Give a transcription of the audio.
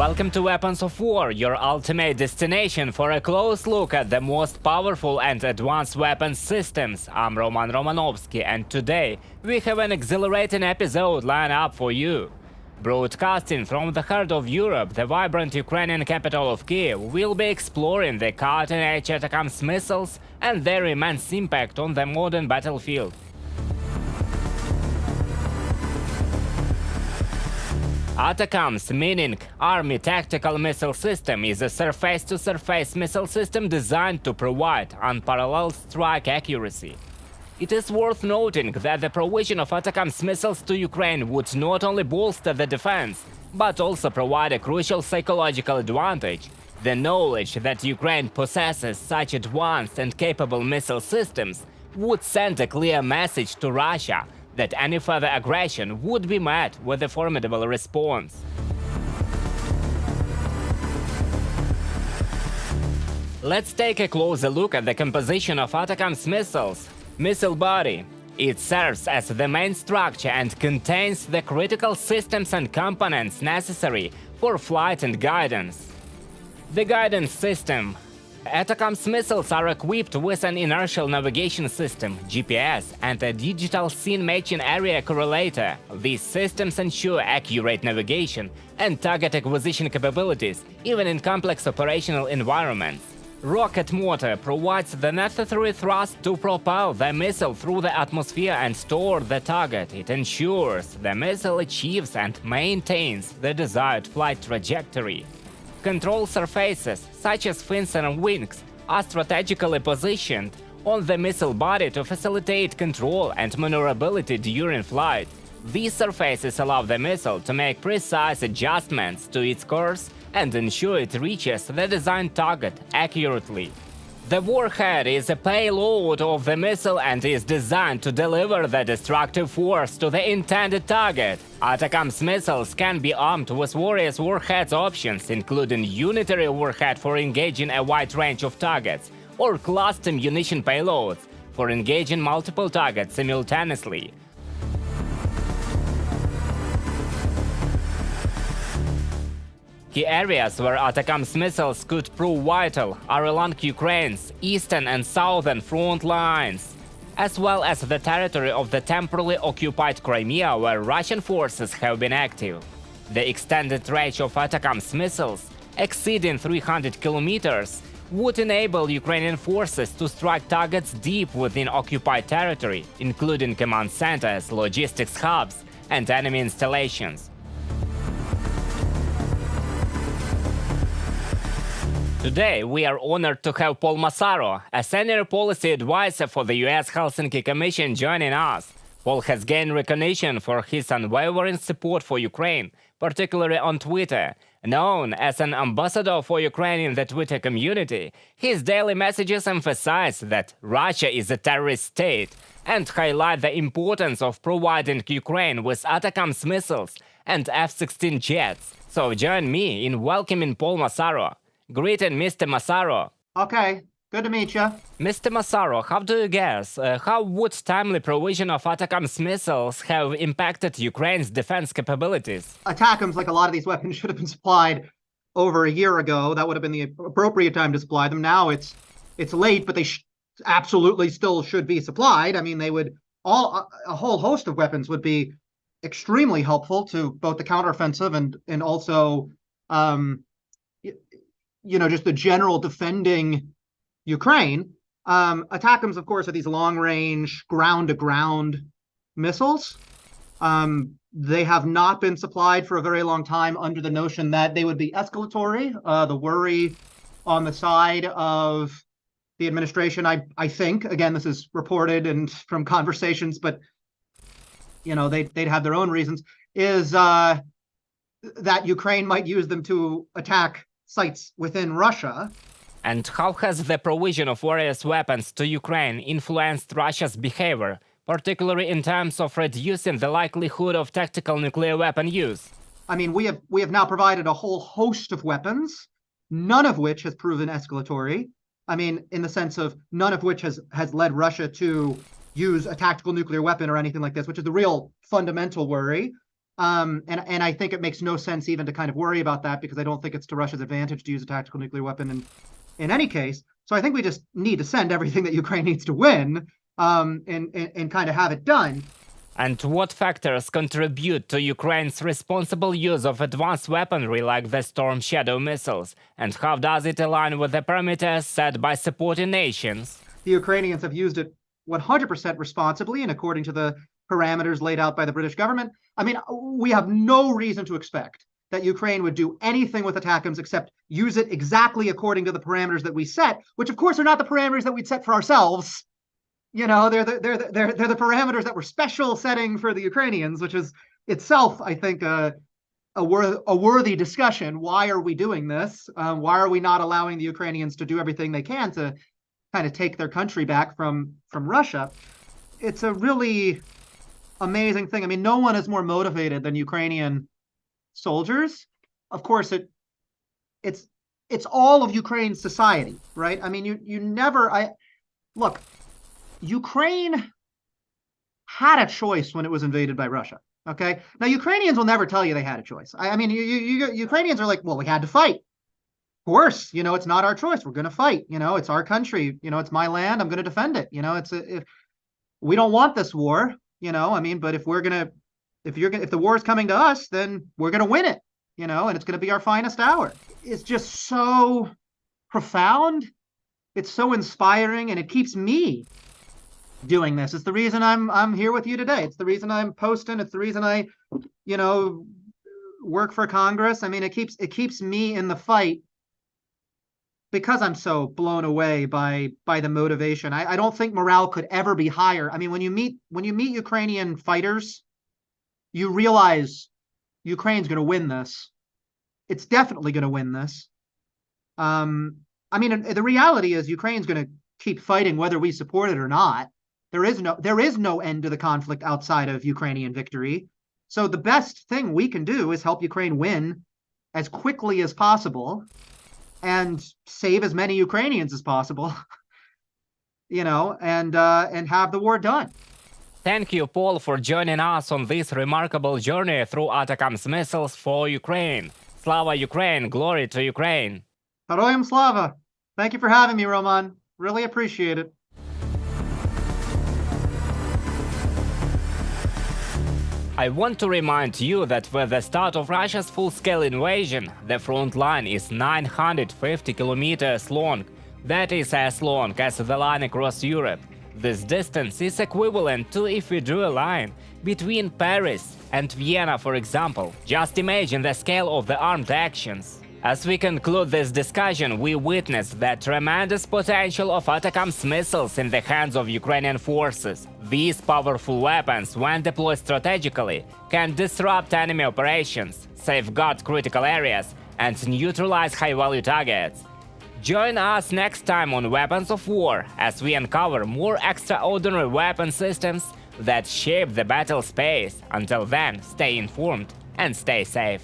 Welcome to Weapons of War, your ultimate destination for a close look at the most powerful and advanced weapons systems. I'm Romanovski, and today we have an exhilarating episode lined up for you. Broadcasting from the heart of Europe, the vibrant Ukrainian capital of Kiev, we'll be exploring the cutting-edge ATACMS missiles and their immense impact on the modern battlefield. ATACMS, meaning Army Tactical Missile System, is a surface-to-surface missile system designed to provide unparalleled strike accuracy. It is worth noting that the provision of ATACMS missiles to Ukraine would not only bolster the defense, but also provide a crucial psychological advantage. The knowledge that Ukraine possesses such advanced and capable missile systems would send a clear message to Russia that any further aggression would be met with a formidable response. Let's take a closer look at the composition of ATACMS missiles. Missile body. It serves as the main structure and contains the critical systems and components necessary for flight and guidance. The guidance system. ATACMS missiles are equipped with an inertial navigation system, GPS, and a digital scene matching area correlator. These systems ensure accurate navigation and target acquisition capabilities, even in complex operational environments. Rocket motor provides the necessary thrust to propel the missile through the atmosphere and toward the target. It ensures the missile achieves and maintains the desired flight trajectory. Control surfaces, such as fins and wings, are strategically positioned on the missile body to facilitate control and maneuverability during flight. These surfaces allow the missile to make precise adjustments to its course and ensure it reaches the designed target accurately. The warhead is a payload of the missile and is designed to deliver the destructive force to the intended target. ATACMS missiles can be armed with various warheads options, including unitary warhead for engaging a wide range of targets, or cluster munition payloads for engaging multiple targets simultaneously. Key areas where ATACMS missiles could prove vital are along Ukraine's eastern and southern front lines, as well as the territory of the temporarily occupied Crimea, where Russian forces have been active. The extended range of ATACMS missiles, exceeding 300 kilometers, would enable Ukrainian forces to strike targets deep within occupied territory, including command centers, logistics hubs, and enemy installations. Today, we are honored to have Paul Massaro, a senior policy advisor for the US Helsinki Commission, joining us. Paul has gained recognition for his unwavering support for Ukraine, particularly on Twitter. Known as an ambassador for Ukraine in the Twitter community, his daily messages emphasize that Russia is a terrorist state and highlight the importance of providing Ukraine with ATACMS missiles and F-16 jets. So join me in welcoming Paul Massaro. Greeting, Mr. Massaro. Okay, good to meet you. Mr. Massaro, how do you guess, how would timely provision of ATACMS missiles have impacted Ukraine's defense capabilities? ATACMS, like a lot of these weapons, should have been supplied over a year ago. That would have been the appropriate time to supply them. Now it's late, but they absolutely still should be supplied. I mean, they would a whole host of weapons would be extremely helpful to both the counteroffensive and also just the general defending Ukraine. ATACMS, of course, are these long-range ground-to-ground missiles. They have not been supplied for a very long time under the notion that they would be escalatory. The worry on the side of the administration, I think, again, this is reported and from conversations, but they'd have their own reasons, is that Ukraine might use them to attack sites within Russia. And how has the provision of various weapons to Ukraine influenced Russia's behavior, particularly in terms of reducing the likelihood of tactical nuclear weapon use? I mean, we have now provided a whole host of weapons, none of which has proven escalatory. I mean, in the sense of none of which has led Russia to use a tactical nuclear weapon or anything like this, which is the real fundamental worry. And I think it makes no sense even to kind of worry about that, because I don't think it's to Russia's advantage to use a tactical nuclear weapon in any case. So I think we just need to send everything that Ukraine needs to win, and kind of have it done. And what factors contribute to Ukraine's responsible use of advanced weaponry like the Storm Shadow missiles? And how does it align with the parameters set by supporting nations? The Ukrainians have used it 100% responsibly and according to the parameters laid out by the British government. I mean, we have no reason to expect that Ukraine would do anything with ATACMS except use it exactly according to the parameters that we set, which of course are not the parameters that we'd set for ourselves. You know, they're the parameters that were special setting for the Ukrainians, which is itself, I think, a worthy discussion. Why are we doing this? Why are we not allowing the Ukrainians to do everything they can to kind of take their country back from Russia? It's a really amazing thing. I mean, no one is more motivated than Ukrainian soldiers. Of course, it's all of Ukraine's society, right? I mean, you never look. Ukraine had a choice when it was invaded by Russia. Okay, now Ukrainians will never tell you they had a choice. I mean, Ukrainians are like, well, we had to fight. Of course, you know, it's not our choice. We're going to fight. You know, it's our country. You know, it's my land. I'm going to defend it. You know, if we don't want this war. You know, I mean, but if the war is coming to us, then we're going to win it. You know, and it's going to be our finest hour. It's just so profound. It's so inspiring, and it keeps me doing this. It's the reason I'm here with you today. It's the reason I'm posting. It's the reason I, you know, work for Congress. I mean, it keeps me in the fight, because I'm so blown away by the motivation. I don't think morale could ever be higher. I mean, when you meet Ukrainian fighters, you realize Ukraine's going to win this. It's definitely going to win this. I mean, the reality is Ukraine's going to keep fighting whether we support it or not. There is no end to the conflict outside of Ukrainian victory. So the best thing we can do is help Ukraine win as quickly as possible and save as many Ukrainians as possible, you know, and have the war done. Thank you, Paul, for joining us on this remarkable journey through ATACMS missiles for Ukraine. Slava Ukraine, glory to Ukraine. Heroyam Slava. Thank you for having me, Roman. Really appreciate it. I want to remind you that with the start of Russia's full-scale invasion, the front line is 950 kilometers long. That is as long as the line across Europe. This distance is equivalent to if we drew a line between Paris and Vienna, for example. Just imagine the scale of the armed actions. As we conclude this discussion, we witness the tremendous potential of ATACMS missiles in the hands of Ukrainian forces. These powerful weapons, when deployed strategically, can disrupt enemy operations, safeguard critical areas, and neutralize high-value targets. Join us next time on Weapons of War as we uncover more extraordinary weapon systems that shape the battle space. Until then, stay informed and stay safe.